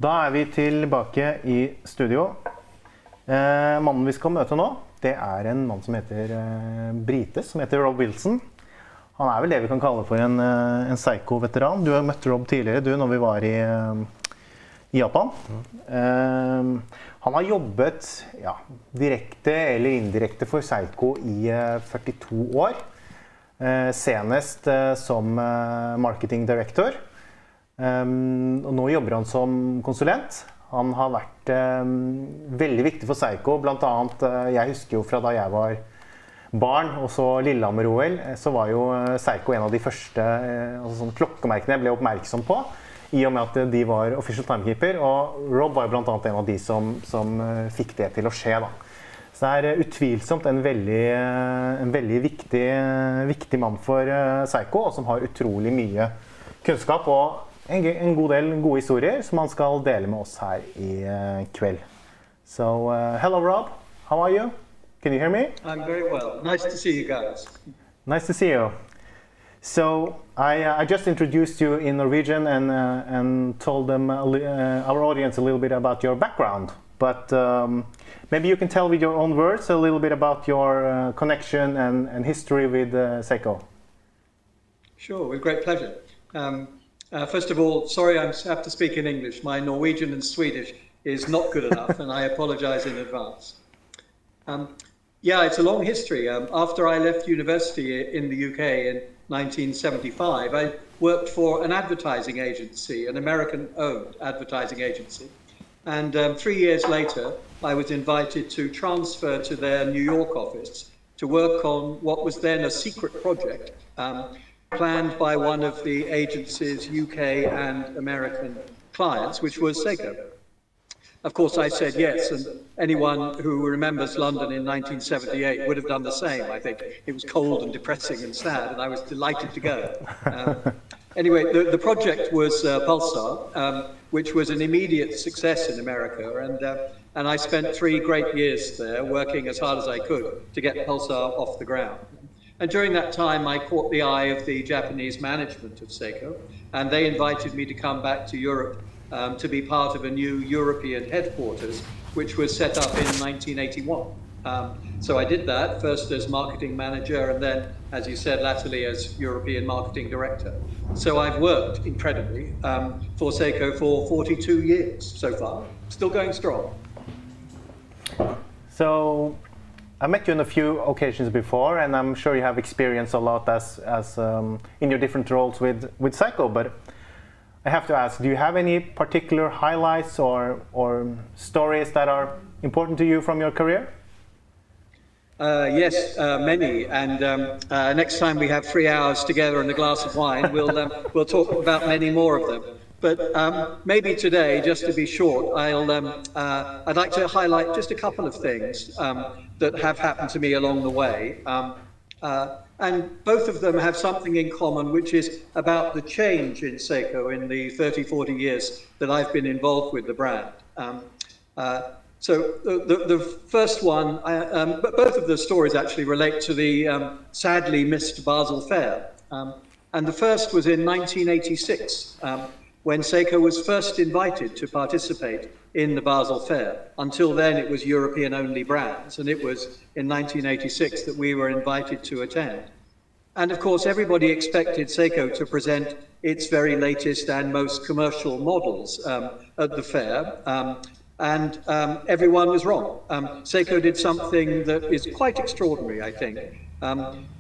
Da vi tilbake i studio. Mannen vi skal møte nå, det en mann som heter Brite, som heter Rob Wilson. Han vel det vi kan kalle for en Seiko-veteran. Du har møtt Rob tidligere, du, når vi var i Japan. Han har jobbet direkte eller indirekte for Seiko i 42 år. Senest som marketing director. Og nå jobber han som konsulent. Han har vært veldig viktig for Seiko, blant annet, jeg husker jo fra da jeg var barn, og så Lillehammer-OL, så var jo Seiko en av de første sånn klokkemerkene jeg ble oppmerksom på, i og med at de var official timekeeper, og Rob var jo blant annet en av de som fikk det til å skje da. Så det utvilsomt en veldig viktig mann for Seiko, og som har utrolig mye kunnskap og en god del gode historier som han skal dele med oss her i kveld. So, hello Rob, how are you? Can you hear me? I'm very well. Nice to see you guys. Nice to see you. So, I just introduced you in Norwegian and told them our audience a little bit about your background. But maybe you can tell with your own words a little bit about your connection and history with Seiko. Sure, with great pleasure. First of all, sorry I have to speak in English. My Norwegian and Swedish is not good enough, and I apologize in advance. Yeah, it's a long history. After I left university in the UK in 1975, I worked for an advertising agency, an American-owned advertising agency. And 3 years later, I was invited to transfer to their New York office to work on what was then a secret project, planned by one of the agency's UK and American clients, which was Seiko. Of course, I said yes, and anyone who remembers London in 1978 would have done the same, I think. It was cold and depressing and sad, and I was delighted to go. Anyway, the project was Pulsar, which was an immediate success in America, and I spent 3 great years there working as hard as I could to get Pulsar off the ground. And during that time, I caught the eye of the Japanese management of Seiko, and they invited me to come back to Europe to be part of a new European headquarters, which was set up in 1981. So I did that, first as marketing manager, and then, as you said, latterly as European marketing director. So I've worked incredibly for Seiko for 42 years so far, still going strong. So, I met you on a few occasions before, and I'm sure you have experienced a lot as in your different roles with Seiko, but I have to ask, do you have any particular highlights or stories that are important to you from your career? Yes, many, and next time we have 3 hours together and a glass of wine, we'll talk about many more of them. But maybe today, just to be short, I'd like to highlight just a couple of things that have happened to me along the way. And both of them have something in common, which is about the change in Seiko in the 30, 40 years that I've been involved with the brand. So the first one, but both of the stories actually relate to the sadly missed Basel Fair. And the first was in 1986, when Seiko was first invited to participate in the Basel Fair. Until then, it was European-only brands, and it was in 1986 that we were invited to attend. And of course, everybody expected Seiko to present its very latest and most commercial models at the fair, and everyone was wrong. Seiko did something that is quite extraordinary, I think.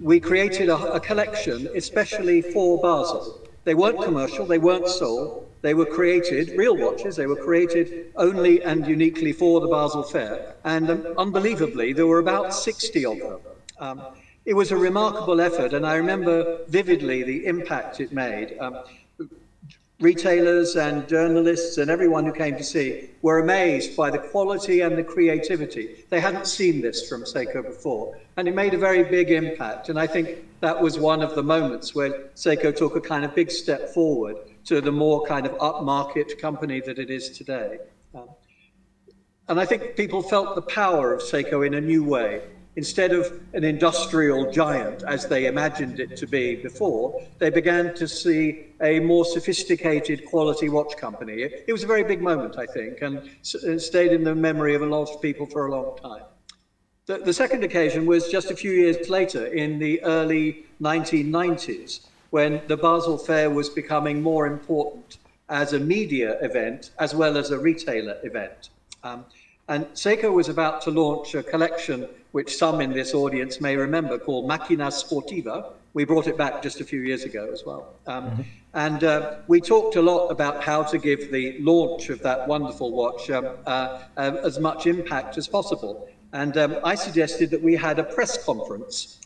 We created a collection especially for Basel. They weren't commercial, they weren't sold, they were created, real watches, they were created only and uniquely for the Basel Fair. And unbelievably, there were about 60 of them. It was a remarkable effort, and I remember vividly the impact it made. Retailers and journalists and everyone who came to see were amazed by the quality and the creativity. They hadn't seen this from Seiko before, and it made a very big impact. And I think that was one of the moments where Seiko took a kind of big step forward to the more kind of upmarket company that it is today. And I think people felt the power of Seiko in a new way. instead of an industrial giant as they imagined it to be before, they began to see a more sophisticated quality watch company. It was a very big moment, I think, and stayed in the memory of a lot of people for a long time. The second occasion was just a few years later, in the early 1990s, when the Basel Fair was becoming more important as a media event as well as a retailer event. And Seiko was about to launch a collection which some in this audience may remember, called Máquina Sportiva. We brought it back just a few years ago as well. And we talked a lot about how to give the launch of that wonderful watch as much impact as possible. And I suggested that we had a press conference.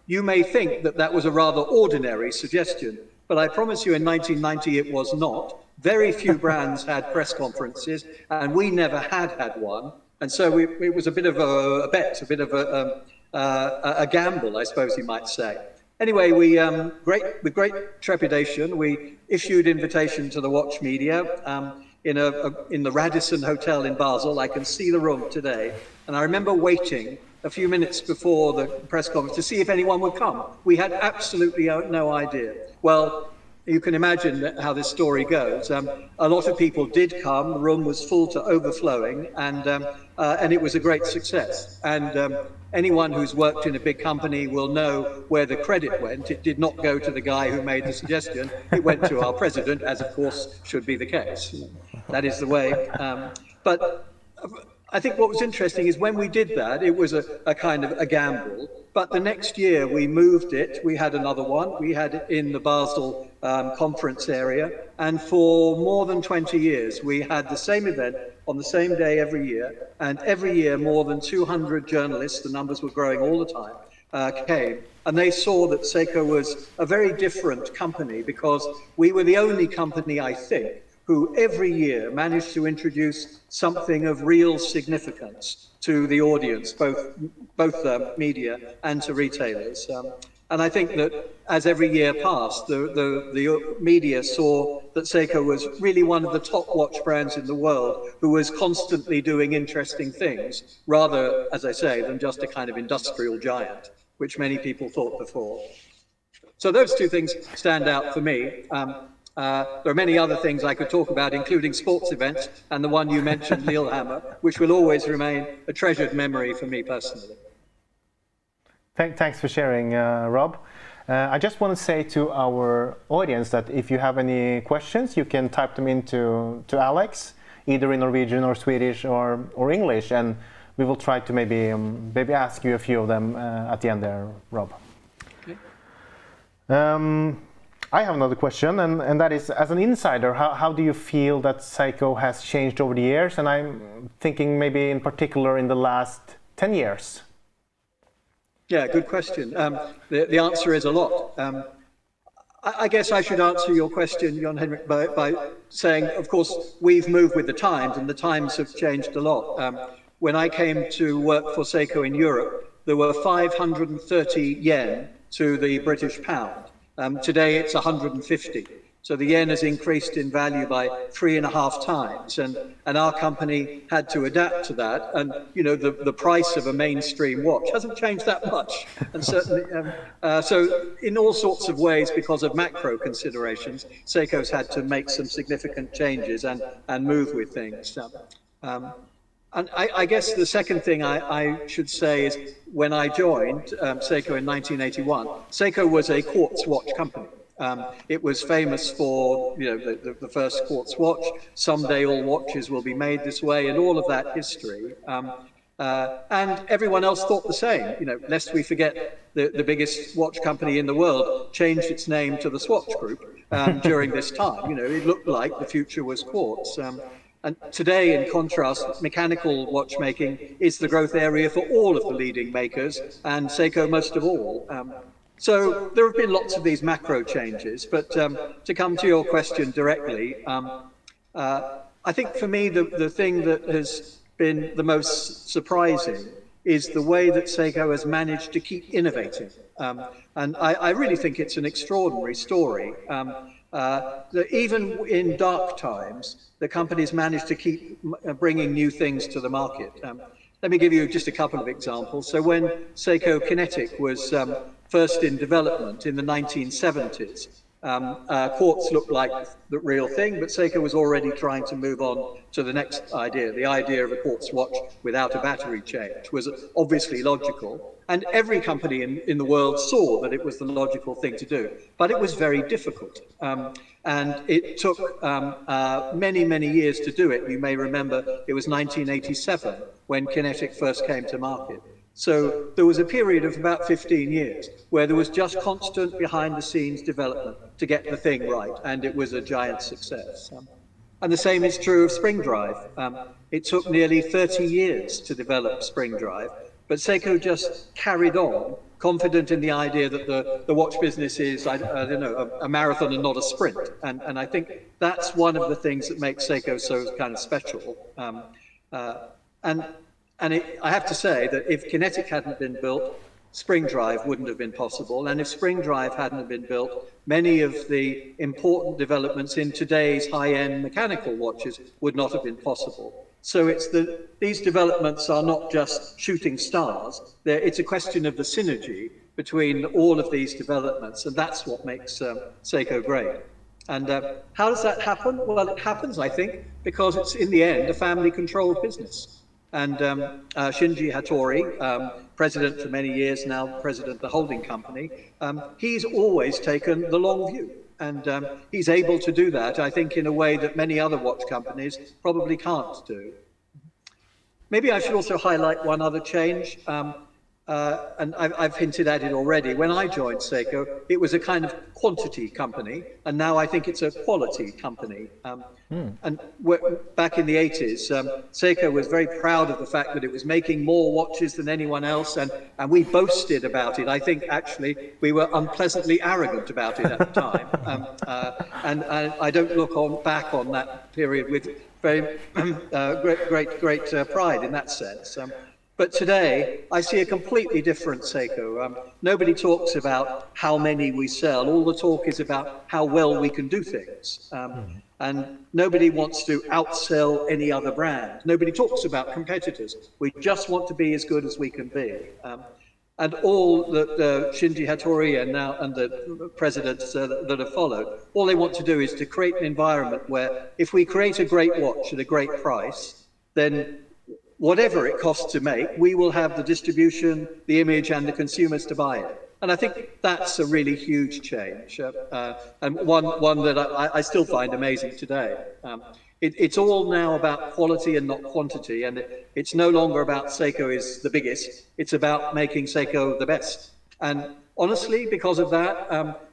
You may think that that was a rather ordinary suggestion, but I promise you in 1990 it was not. Very few brands had press conferences, and we never had one. And so it was a bit of a bet, a bit of a gamble, I suppose you might say. Anyway, with great trepidation, we issued invitation to the watch media in the Radisson Hotel in Basel. I can see the room today. And I remember waiting a few minutes before the press conference to see if anyone would come. We had absolutely no idea. Well, you can imagine how this story goes. A lot of people did come. The room was full to overflowing, and it was a great success. And anyone who's worked in a big company will know where the credit went. It did not go to the guy who made the suggestion. It went to our president, as of course should be the case. That is the way. But I think what was interesting is when we did that, it was a kind of a gamble. But the next year we moved it. We had another one. We had it in the Basel conference area. And for more than 20 years, we had the same event on the same day every year. And every year, more than 200 journalists, the numbers were growing all the time, came. And they saw that Seiko was a very different company because we were the only company, I think, who every year managed to introduce something of real significance to the audience, both media and to retailers. And I think that as every year passed, the media saw that Seiko was really one of the top watch brands in the world who was constantly doing interesting things, rather, as I say, than just a kind of industrial giant, which many people thought before. So those two things stand out for me. There are many other things I could talk about, including sports events, and the one you mentioned, Lillehammer, which will always remain a treasured memory for me personally. Thanks for sharing, Rob. I just want to say to our audience that if you have any questions, you can type them into Alex, either in Norwegian or Swedish or English, and we will try to maybe ask you a few of them at the end there, Rob. Okay. I have another question, and that is, as an insider, how do you feel that Seiko has changed over the years? And I'm thinking maybe in particular in the last 10 years. Yeah, good question. The answer is a lot. I guess I should answer your question, Jon Henrik, by saying, of course, we've moved with the times, and the times have changed a lot. When I came to work for Seiko in Europe, there were 530 yen to the British pound. Today it's 150. So the yen has increased in value by 3.5 times, and our company had to adapt to that. And you know, the price of a mainstream watch hasn't changed that much. And certainly, so in all sorts of ways, because of macro considerations, Seiko's had to make some significant changes and move with things. And I guess the second thing I should say is when I joined Seiko in 1981, Seiko was a quartz watch company. It was famous for, you know, the first quartz watch. Someday all watches will be made this way, and all of that history. And everyone else thought the same. You know, lest we forget the biggest watch company in the world changed its name to the Swatch Group during this time. You know, it looked like the future was quartz. And today, in contrast, mechanical watchmaking is the growth area for all of the leading makers, and Seiko most of all. So there have been lots of these macro changes, but to come to your question directly, I think for me the thing that has been the most surprising is the way that Seiko has managed to keep innovating. And I really think it's an extraordinary story. That even in dark times, the company's managed to keep bringing new things to the market. Let me give you just a couple of examples. So when Seiko Kinetic was first in development in the 1970s, quartz looked like the real thing, but Seiko was already trying to move on to the next idea. The idea of a quartz watch without a battery change was obviously logical, and every company in the world saw that it was the logical thing to do, but it was very difficult. And it took many, many years to do it. You may remember it was 1987 when Kinetic first came to market. So there was a period of about 15 years where there was just constant behind-the-scenes development to get the thing right, and it was a giant success. And the same is true of spring drive. It took nearly 30 years to develop spring drive, but Seiko just carried on, confident in the idea that the watch business is, I don't know, a marathon and not a sprint. And I think that's one of the things that makes Seiko so kind of special. I have to say that if Kinetic hadn't been built, spring drive wouldn't have been possible. And if spring drive hadn't been built, many of the important developments in today's high-end mechanical watches would not have been possible. So these developments are not just shooting stars. It's a question of the synergy between all of these developments, and that's what makes Seiko great. And how does that happen? Well, it happens, I think, because it's in the end a family-controlled business. And Shinji Hattori, president for many years now, president of the holding company, he's always taken the long view. And he's able to do that, I think, in a way that many other watch companies probably can't do. Maybe I should also highlight one other change. And I've hinted at it already. When I joined Seiko, it was a kind of quantity company, and now I think it's a quality company. And back in the 80s, Seiko was very proud of the fact that it was making more watches than anyone else, and we boasted about it. I think, actually, we were unpleasantly arrogant about it at the time. And I don't look back on that period with very great pride in that sense. But today, I see a completely different Seiko. Nobody talks about how many we sell. All the talk is about how well we can do things. And nobody wants to outsell any other brand. Nobody talks about competitors. We just want to be as good as we can be. And all that Shinji Hattori and the presidents that have followed, all they want to do is to create an environment where if we create a great watch at a great price, then whatever it costs to make, we will have the distribution, the image, and the consumers to buy it. And I think that's a really huge change, and one that I still find amazing today. It's all now about quality and not quantity, and it's no longer about Seiko is the biggest, it's about making Seiko the best. And honestly, because of that,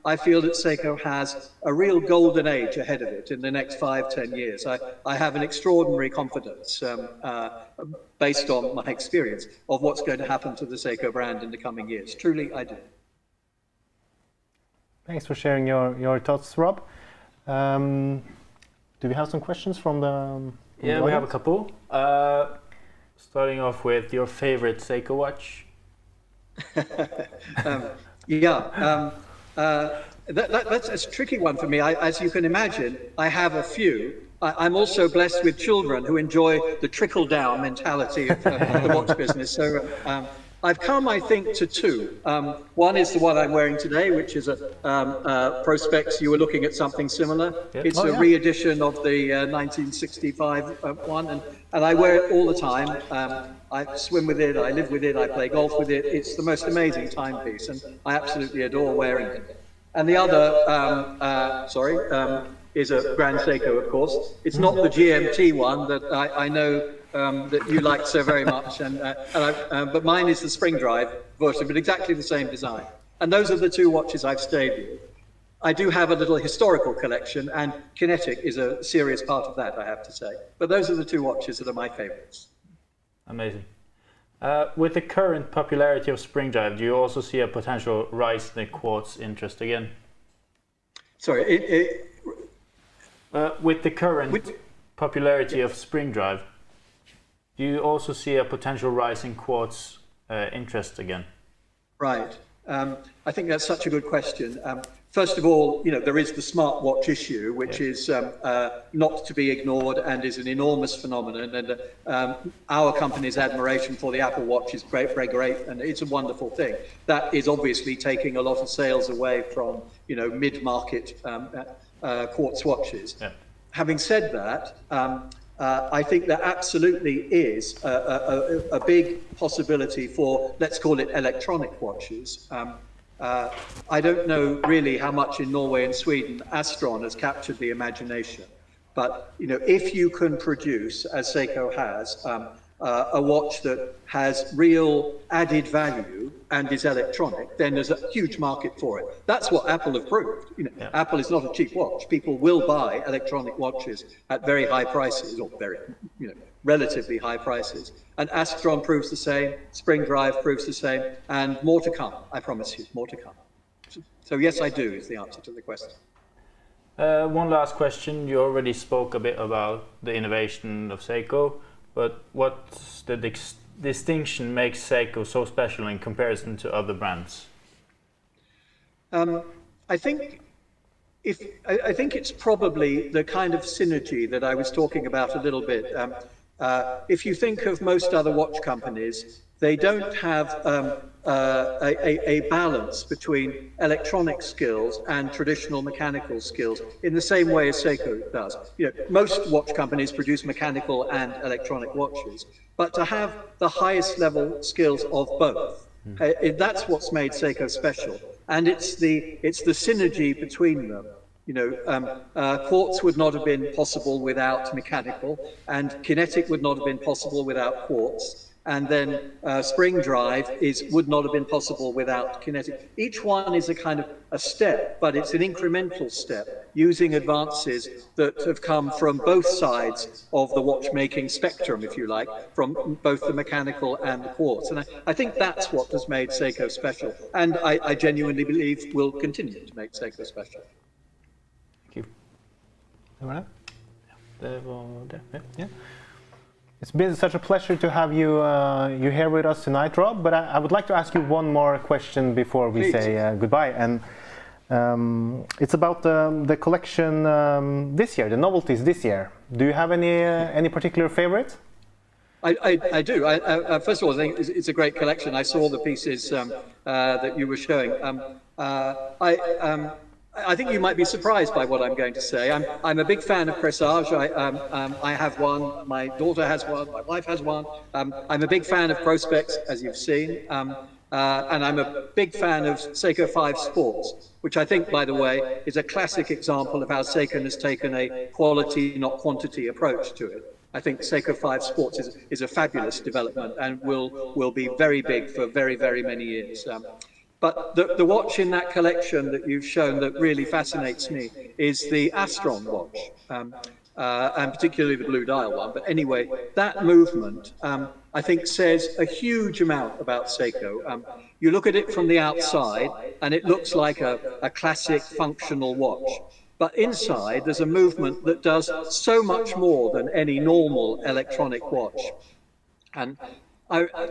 I feel that Seiko has a real golden age ahead of it in the next 5-10 years. I have an extraordinary confidence, based on my experience, of what's going to happen to the Seiko brand in the coming years. Truly, I do. Thanks for sharing your thoughts, Rob. Do we have some questions from the Yeah, we have a couple. Starting off with your favorite Seiko watch. That's a tricky one for me. As you can imagine, I have a few. I'm also blessed with children who enjoy the trickle-down mentality of the watch business. So I've come, I think, to two. One is the one I'm wearing today, which is a Prospex. You were looking at something similar. Yep. It's a re-edition of the 1965 one, and I wear it all the time. I swim with it, I live with it, I play golf with it. It's the most amazing timepiece, and I absolutely adore wearing it. And the other, is a Grand Seiko, of course. It's not the GMT one that I know that you like so very much, but mine is the spring drive version, but exactly the same design. And those are the two watches I've stayed with. I do have a little historical collection, and Kinetic is a serious part of that, I have to say. But those are the two watches that are my favorites. Amazing. With the current popularity of spring drive, do you also see a potential rise in the quartz interest again? Sorry, with the current popularity of spring drive, do you also see a potential rise in quartz interest again? Right. I think that's such a good question. First of all, there is the smartwatch issue, which is not to be ignored and is an enormous phenomenon. And our company's admiration for the Apple Watch is very, very great, and it's a wonderful thing. That is obviously taking a lot of sales away from, mid-market quartz watches. Yeah. Having said that, I think there absolutely is a big possibility for, let's call it, electronic watches. I don't know really how much in Norway and Sweden Astron has captured the imagination, but if you can produce, as Seiko has, a watch that has real added value and is electronic, then there's a huge market for it. That's what Apple have proved. Apple is not a cheap watch. People will buy electronic watches at very high prices, or very, relatively high prices. And Astron proves the same, Spring Drive proves the same, and more to come, I promise you, more to come. So yes, I do, is the answer to the question. One last question. You already spoke a bit about the innovation of Seiko, but what's the distinction makes Seiko so special in comparison to other brands? I think it's probably the kind of synergy that I was talking about a little bit. If you think of most other watch companies, they don't have a balance between electronic skills and traditional mechanical skills in the same way as Seiko does. Most watch companies produce mechanical and electronic watches, but to have the highest level skills of both, that's what's made Seiko special. And it's the synergy between them. Quartz would not have been possible without mechanical, and kinetic would not have been possible without quartz. And then Spring Drive would not have been possible without kinetic. Each one is a kind of a step, but it's an incremental step using advances that have come from both sides of the watchmaking spectrum, if you like, from both the mechanical and the quartz. And I think that's what has made Seiko special, and I genuinely believe will continue to make Seiko special. Thank you. Yeah. It's been such a pleasure to have you here with us tonight, Rob. But I would like to ask you one more question before we say goodbye. And it's about the collection this year, the novelties this year. Do you have any particular favorite? I do. First of all, I think it's a great collection. I saw the pieces that you were showing. I think you might be surprised by what I'm going to say. I'm a big fan of Presage. I have one, my daughter has one, my wife has one. I'm a big fan of Prospex, as you've seen. And I'm a big fan of Seiko 5 Sports, which I think, by the way, is a classic example of how Seiko has taken a quality, not quantity approach to it. I think Seiko 5 Sports is a fabulous development and will be very big for very, very many years. But the watch in that collection that you've shown that really fascinates me is the Astron watch, and particularly the blue dial one. But anyway, that movement, I think, says a huge amount about Seiko. You look at it from the outside, and it looks like a classic functional watch. But inside, there's a movement that does so much more than any normal electronic watch. And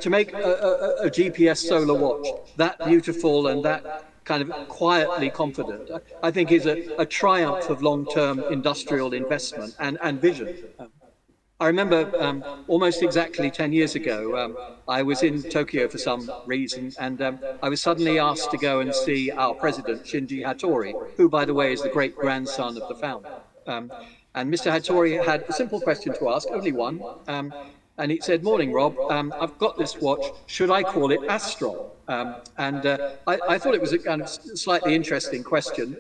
to make a GPS solar watch that beautiful and that kind of quietly confident, I think is a triumph of long-term industrial investment and vision. I remember almost exactly 10 years ago, I was in Tokyo for some reason, and I was suddenly asked to go and see our president, Shinji Hattori, who, by the way, is the great-grandson of the founder. And Mr. Hattori had a simple question to ask, only one. And he said, "Morning, Rob. I've got this watch. Should I call it Astron?" I thought it was a kind of slightly interesting question.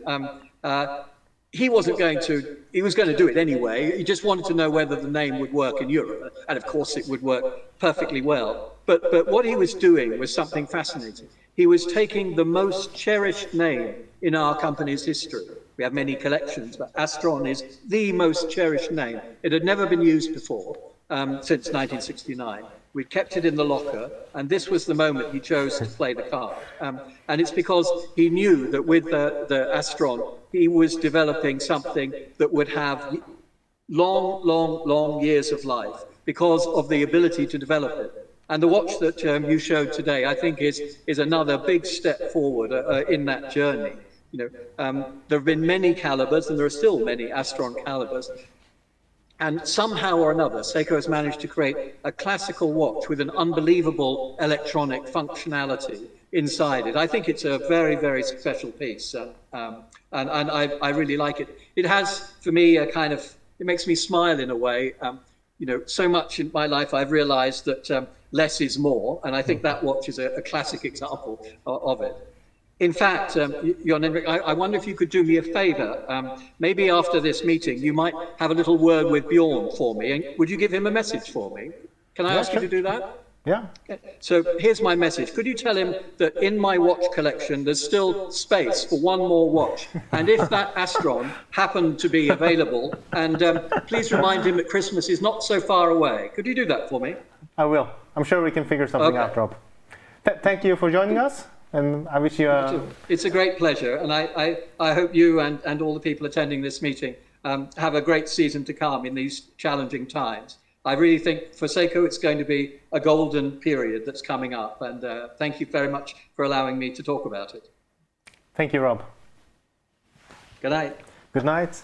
He was going to do it anyway. He just wanted to know whether the name would work in Europe. And of course, it would work perfectly well. But what he was doing was something fascinating. He was taking the most cherished name in our company's history. We have many collections, but Astron is the most cherished name. It had never been used before. Since 1969. We'd kept it in the locker, and this was the moment he chose to play the card. And it's because he knew that with the Astron, he was developing something that would have long years of life because of the ability to develop it. And the watch that you showed today, I think, is another big step forward in that journey. You know, there have been many calibers, and there are still many Astron calibers. And somehow or another, Seiko has managed to create a classical watch with an unbelievable electronic functionality inside it. I think it's a very, very special piece, and I really like it. It has, for me, a kind of, it makes me smile in a way. You know, so much in my life I've realized that less is more, and I think that watch is a classic example of it. In fact, Jon Henrik, I wonder if you could do me a favor. Maybe after this meeting, you might have a little word with Bjorn for me. And would you give him a message for me? Can I ask you to do that? Yeah. So here's my message. Could you tell him that in my watch collection, there's still space for one more watch? And if that Astron happened to be available, and please remind him that Christmas is not so far away. Could you do that for me? I will. I'm sure we can figure something out, Rob. Thank you for joining us. And I wish you It's a great pleasure, and I hope you and all the people attending this meeting have a great season to come in these challenging times. I really think for Seiko it's going to be a golden period that's coming up, and thank you very much for allowing me to talk about it. Thank you, Rob. Good night. Good night.